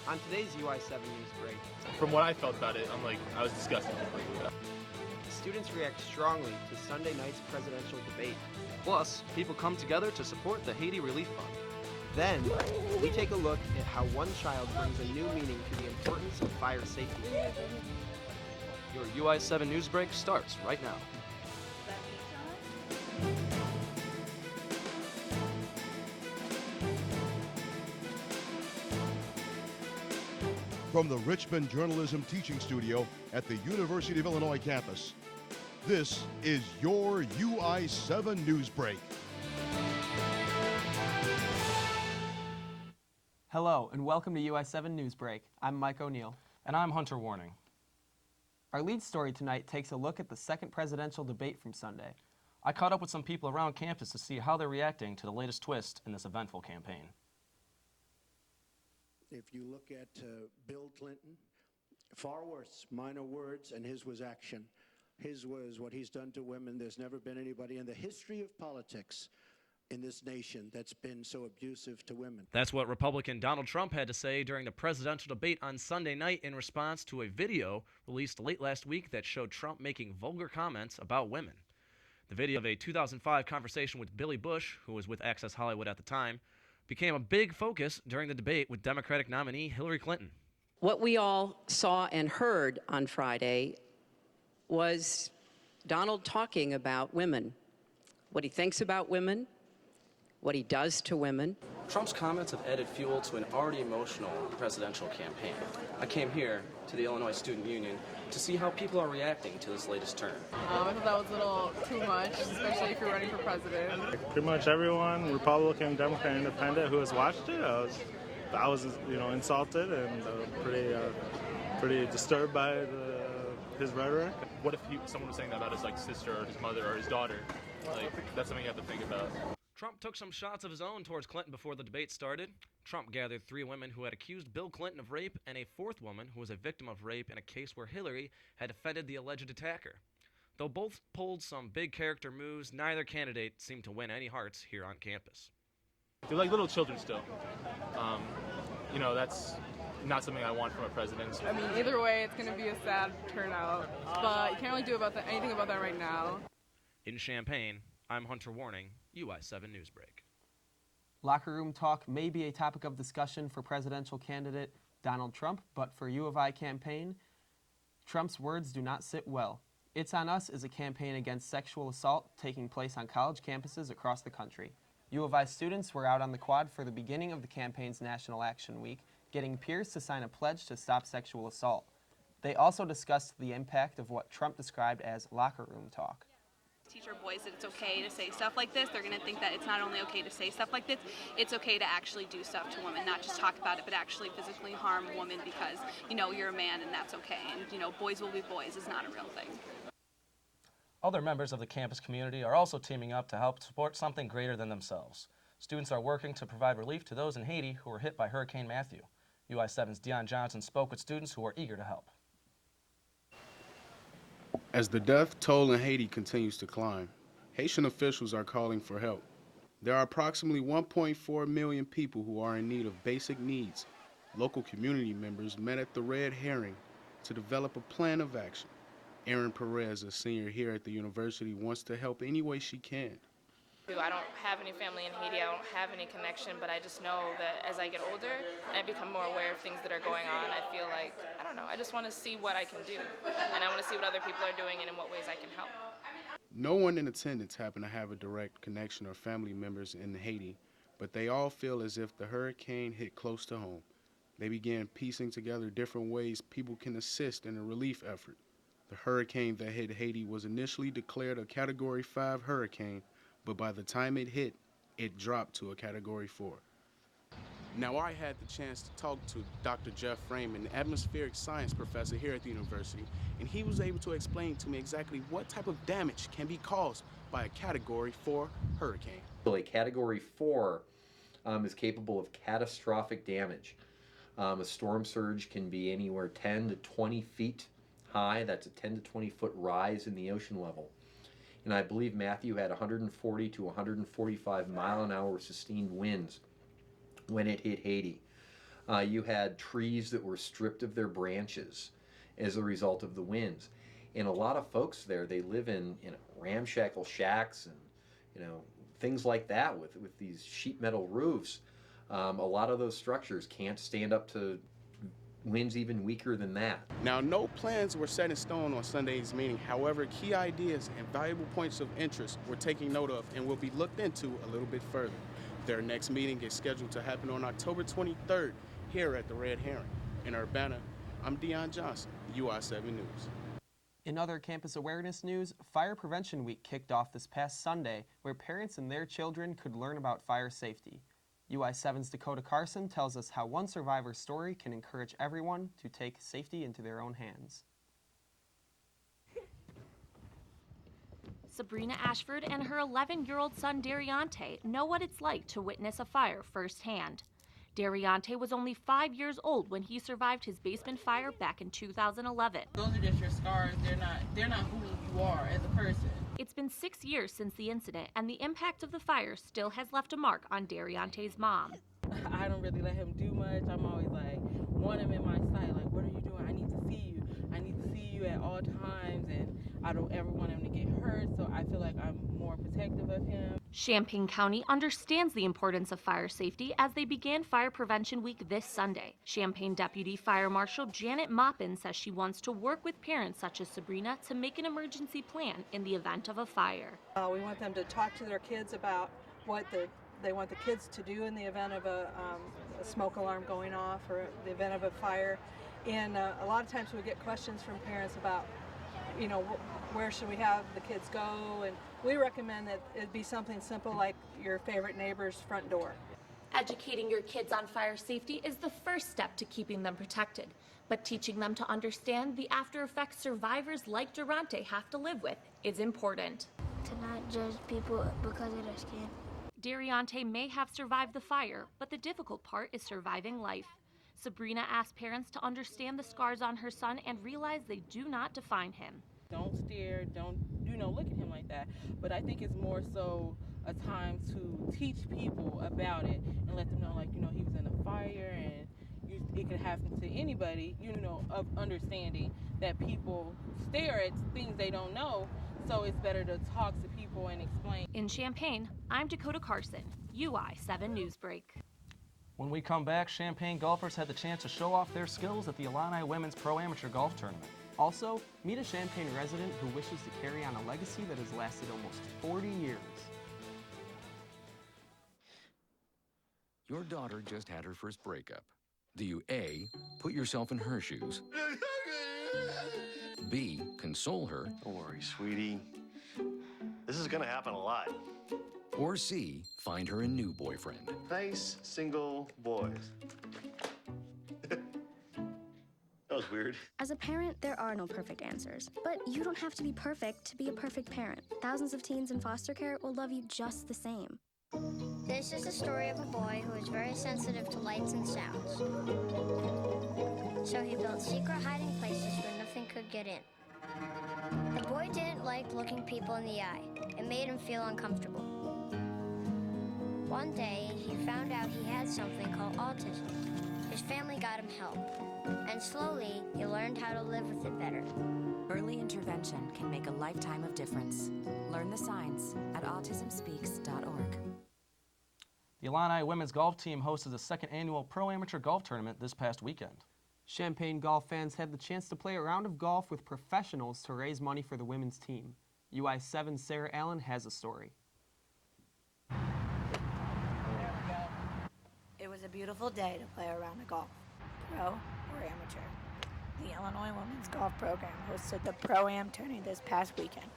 On today's UI7 Newsbreak, From what I felt about it, I was disgusted completely. students react strongly to Sunday night's presidential debate. Plus, people come together to support the Haiti Relief Fund. Then, we take a look at how one child brings a new meaning to the importance of fire safety. Your UI7 Newsbreak starts right now. From the Richmond Journalism Teaching Studio at the University of Illinois campus, this is your UI7 Newsbreak. Hello, and welcome to UI7 Newsbreak. I'm Mike O'Neill. And I'm Hunter Warning. Our lead story tonight takes a look at the second presidential debate from Sunday. I caught up with some people around campus to see how they're reacting to the latest twist in this eventful campaign. If you look at Bill Clinton, far worse, minor words, and his was action. His was what he's done to women. There's never been anybody in the history of politics in this nation that's been so abusive to women. That's what Republican Donald Trump had to say during the presidential debate on Sunday night in response to a video released late last week that showed Trump making vulgar comments about women. The video of a 2005 conversation with Billy Bush, who was with Access Hollywood at the time, became a big focus during the debate with Democratic nominee Hillary Clinton. What we all saw and heard on Friday was Donald talking about women, what he thinks about women, what he does to women. Trump's comments have added fuel to an already emotional presidential campaign. I came here to the Illinois Student Union to see how people are reacting to this latest turn. I thought that was a little too much, especially if you're running for president. Pretty much everyone, Republican, Democrat, Independent, who has watched it, I was insulted and pretty disturbed by his rhetoric. What if someone was saying that about his sister or his mother or his daughter? That's something you have to think about. Trump took some shots of his own towards Clinton before the debate started. Trump gathered 3 women who had accused Bill Clinton of rape and a 4th woman who was a victim of rape in a case where Hillary had defended the alleged attacker. Though both pulled some big character moves, neither candidate seemed to win any hearts here on campus. They're like little children still. That's not something I want from a president. I mean, either way, it's going to be a sad turnout, but you can't really do anything about that right now. In Champaign, I'm Hunter Warning, UI7 Newsbreak. Locker room talk may be a topic of discussion for presidential candidate Donald Trump, but for U of I campaign, Trump's words do not sit well. It's on Us is a campaign against sexual assault taking place on college campuses across the country. U of I students were out on the quad for the beginning of the campaign's National Action Week, getting peers to sign a pledge to stop sexual assault. They also discussed the impact of what Trump described as locker room talk. Teach our boys that it's okay to say stuff like this. They're going to think that it's not only okay to say stuff like this, it's okay to actually do stuff to women, not just talk about it, but actually physically harm a woman because, you're a man and that's okay. And, boys will be boys is not a real thing. Other members of the campus community are also teaming up to help support something greater than themselves. Students are working to provide relief to those in Haiti who were hit by Hurricane Matthew. UI7's Deion Johnson spoke with students who are eager to help. As the death toll in Haiti continues to climb, Haitian officials are calling for help. There are approximately 1.4 million people who are in need of basic needs. Local community members met at the Red Herring to develop a plan of action. Erin Perez, a senior here at the university, wants to help any way she can. I don't have any family in Haiti, I don't have any connection, but I just know that as I get older and I become more aware of things that are going on, I feel like, I just want to see what I can do. And I want to see what other people are doing and in what ways I can help. No one in attendance happened to have a direct connection or family members in Haiti, but they all feel as if the hurricane hit close to home. They began piecing together different ways people can assist in a relief effort. The hurricane that hit Haiti was initially declared a Category 5 hurricane, but by the time it hit, it dropped to a Category 4. Now, I had the chance to talk to Dr. Jeff Freeman, an atmospheric science professor here at the university, and he was able to explain to me exactly what type of damage can be caused by a Category 4 hurricane. A Category 4 is capable of catastrophic damage. A storm surge can be anywhere 10 to 20 feet high. That's a 10 to 20 foot rise in the ocean level. And I believe Matthew had 140 to 145 mile an hour sustained winds when it hit Haiti. You had trees that were stripped of their branches as a result of the winds. And a lot of folks there, they live in ramshackle shacks and things like that with these sheet metal roofs. A lot of those structures can't stand up to winds even weaker than that. Now, no plans were set in stone on Sunday's meeting. However, key ideas and valuable points of interest were taken note of and will be looked into a little bit further. Their next meeting is scheduled to happen on October 23rd here at the Red Heron. In Urbana, I'm Deion Johnson, UI7 News. In other campus awareness news, Fire Prevention Week kicked off this past Sunday, where parents and their children could learn about fire safety. UI7's Dakota Carson tells us how one survivor's story can encourage everyone to take safety into their own hands. Sabrina Ashford and her 11-year-old son Dariante know what it's like to witness a fire firsthand. Dariante was only 5 years old when he survived his basement fire back in 2011. Those are just your scars. They're not who you are as a person. It's been 6 years since the incident, and the impact of the fire still has left a mark on Dariante's mom. I don't really let him do much. I'm always like, want him in my sight. Like, what are you doing? I need to see you. I need to see you at all times, and I don't ever want him to get hurt, so I feel like I'm more protective of him. Champaign County understands the importance of fire safety as they began Fire Prevention Week this Sunday. Champaign Deputy Fire Marshal Janet Maupin says she wants to work with parents such as Sabrina to make an emergency plan in the event of a fire. We want them to talk to their kids about what they want the kids to do in the event of a smoke alarm going off or the event of a fire. And a lot of times we get questions from parents about, where should we have the kids go? And we recommend that it be something simple like your favorite neighbor's front door. Educating your kids on fire safety is the first step to keeping them protected, but teaching them to understand the after effects survivors like Durante have to live with is important. To not judge people because of their skin. Dariante may have survived the fire, but the difficult part is surviving life. Sabrina asked parents to understand the scars on her son and realize they do not define him. Don't stare, don't, look at him like that. But I think it's more so a time to teach people about it and let them know, he was in a fire and it could happen to anybody, of understanding that people stare at things they don't know. So it's better to talk to people and explain. In Champaign, I'm Dakota Carson, UI7 Newsbreak. When we come back, Champaign golfers had the chance to show off their skills at the Illini Women's Pro Amateur Golf Tournament. Also, meet a Champaign resident who wishes to carry on a legacy that has lasted almost 40 years. Your daughter just had her first breakup. Do you A, put yourself in her shoes? B, console her? Don't worry, sweetie. This is gonna happen a lot. Or C, find her a new boyfriend? Nice, single boys. That was weird. As a parent, there are no perfect answers. But you don't have to be perfect to be a perfect parent. Thousands of teens in foster care will love you just the same. This is the story of a boy who is very sensitive to lights and sounds. So he built secret hiding places where nothing could get in. The boy didn't like looking people in the eye. It made him feel uncomfortable. One day, he found out he had something called autism. His family got him help. And slowly, he learned how to live with it better. Early intervention can make a lifetime of difference. Learn the signs at autismspeaks.org. The Illini women's golf team hosted the second annual Pro Amateur Golf Tournament this past weekend. Champaign golf fans had the chance to play a round of golf with professionals to raise money for the women's team. UI7's Sarah Allen has a story. It was a beautiful day to play a round of golf, pro or amateur. The Illinois Women's Golf Program hosted the Pro-Am tourney this past weekend,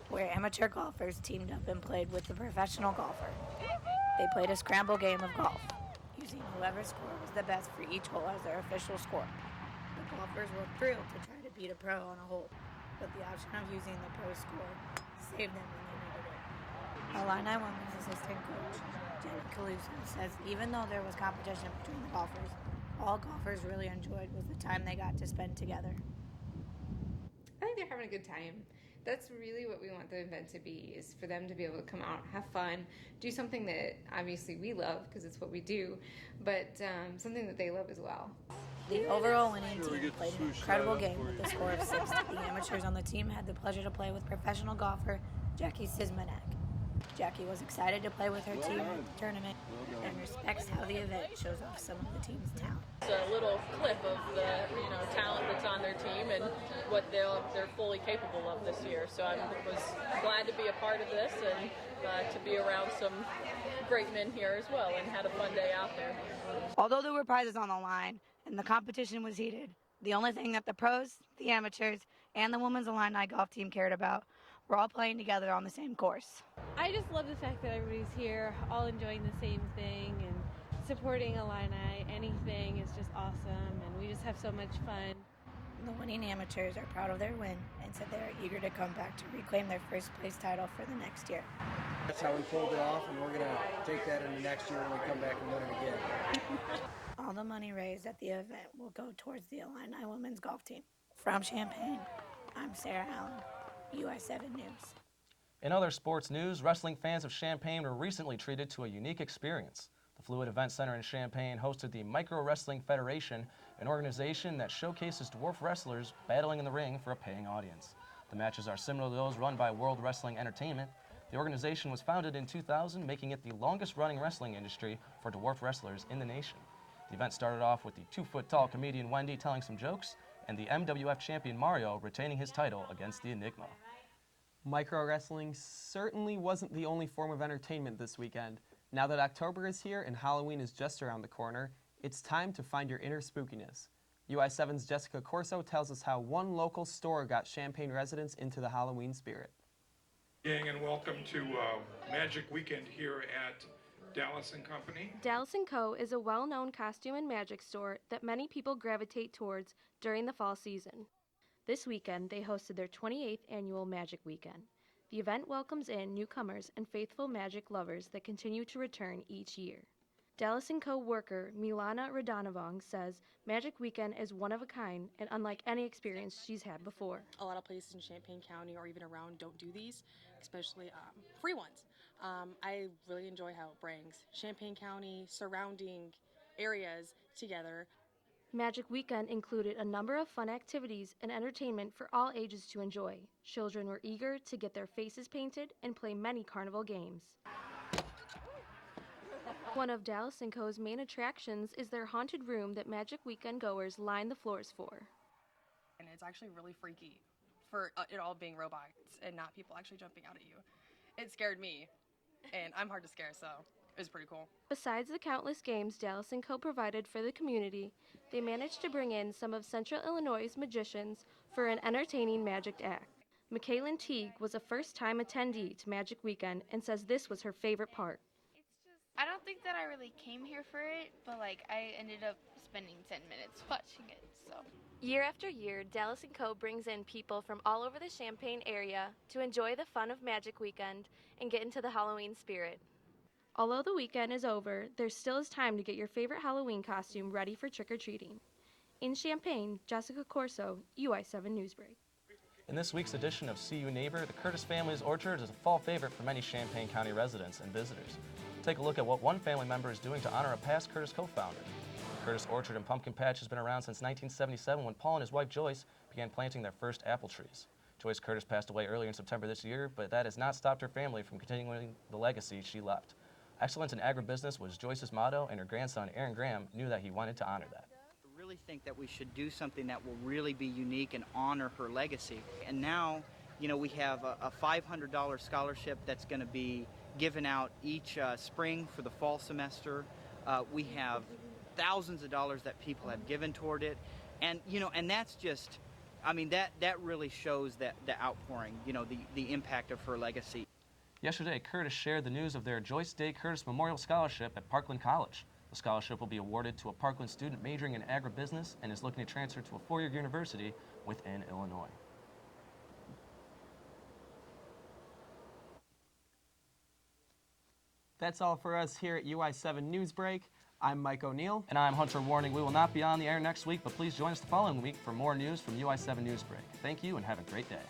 where amateur golfers teamed up and played with the professional golfer. They played a scramble game of golf, using whoever's score was the best for each hole as their official score. The golfers were thrilled to try to beat a pro on a hole, but the option of using the pro score saved them when they needed it. Illini Women's assistant coach, Jenny Caluso, says even though there was competition between the golfers, all golfers really enjoyed was the time they got to spend together. I think they're having a good time. That's really what we want the event to be, is for them to be able to come out, have fun, do something that obviously we love because it's what we do, but something that they love as well. The overall winning team played an incredible game with a score of 6. The amateurs on the team had the pleasure to play with professional golfer Jackie Sismanek. Jackie was excited to play with her team at the tournament and respects how the event shows off some of the team's talent. It's a little clip of the talent that's on their team and what they're fully capable of this year. So I was glad to be a part of this and to be around some great men here as well, and had a fun day out there. Although there were prizes on the line and the competition was heated, the only thing that the pros, the amateurs, and the women's Illini golf team cared about were all playing together on the same course. I just love the fact that everybody's here, all enjoying the same thing and supporting Illini. Anything is just awesome, and we just have so much fun. The winning amateurs are proud of their win and said they are eager to come back to reclaim their first place title for the next year. That's how we pulled it off, and we're going to take that into next year when we come back and win it again. All the money raised at the event will go towards the Illini women's golf team. From Champaign, I'm Sarah Allen, UI7 News. In other sports news, wrestling fans of Champaign were recently treated to a unique experience. The Fluid Event Center in Champaign hosted the Micro Wrestling Federation, an organization that showcases dwarf wrestlers battling in the ring for a paying audience. The matches are similar to those run by World Wrestling Entertainment. The organization was founded in 2000, making it the longest-running wrestling industry for dwarf wrestlers in the nation. The event started off with the 2-foot-tall comedian Wendy telling some jokes, and the MWF champion Mario retaining his title against the Enigma. Micro wrestling certainly wasn't the only form of entertainment this weekend. Now that October is here and Halloween is just around the corner, it's time to find your inner spookiness. UI7's Jessica Corso tells us how one local store got Champaign residents into the Halloween spirit. And welcome to Magic Weekend here at Dallas & Company. Dallas & Co. is a well-known costume and magic store that many people gravitate towards during the fall season. This weekend, they hosted their 28th annual Magic Weekend. The event welcomes in newcomers and faithful magic lovers that continue to return each year. Dallas & Co. worker Milana Radanavong says Magic Weekend is one of a kind and unlike any experience she's had before. A lot of places in Champaign County or even around don't do these, especially free ones. I really enjoy how it brings Champaign County surrounding areas together. Magic Weekend included a number of fun activities and entertainment for all ages to enjoy. Children were eager to get their faces painted and play many carnival games. One of Dallas & Co.'s main attractions is their haunted room that Magic Weekend goers line the floors for. And it's actually really freaky for it all being robots and not people actually jumping out at you. It scared me, and I'm hard to scare, so it was pretty cool. Besides the countless games Dallas & Co. provided for the community, they managed to bring in some of Central Illinois' magicians for an entertaining magic act. Michaelin Teague was a first-time attendee to Magic Weekend and says this was her favorite part. I don't think that I really came here for it, but I ended up spending 10 minutes watching it, so. Year after year, Dallas & Co. brings in people from all over the Champaign area to enjoy the fun of Magic Weekend and get into the Halloween spirit. Although the weekend is over, there still is time to get your favorite Halloween costume ready for trick-or-treating. In Champaign, Jessica Corso, UI7 Newsbreak. In this week's edition of See You Neighbor, the Curtis family's orchard is a fall favorite for many Champaign County residents and visitors. Take a look at what one family member is doing to honor a past Curtis co-founder. The Curtis Orchard and Pumpkin Patch has been around since 1977 when Paul and his wife Joyce began planting their first apple trees. Joyce Curtis passed away earlier in September this year, but that has not stopped her family from continuing the legacy she left. Excellence in agribusiness was Joyce's motto, and her grandson, Aaron Graham, knew that he wanted to honor that. I really think that we should do something that will really be unique and honor her legacy. And now, we have a $500 scholarship that's going to be given out each spring for the fall semester. We have thousands of dollars that people have given toward it. And, and that's just, that really shows that the outpouring, the impact of her legacy. Yesterday, Curtis shared the news of their Joyce Day Curtis Memorial Scholarship at Parkland College. The scholarship will be awarded to a Parkland student majoring in agribusiness and is looking to transfer to a four-year university within Illinois. That's all for us here at UI7 Newsbreak. I'm Mike O'Neill. And I'm Hunter Warning. We will not be on the air next week, but please join us the following week for more news from UI7 Newsbreak. Thank you and have a great day.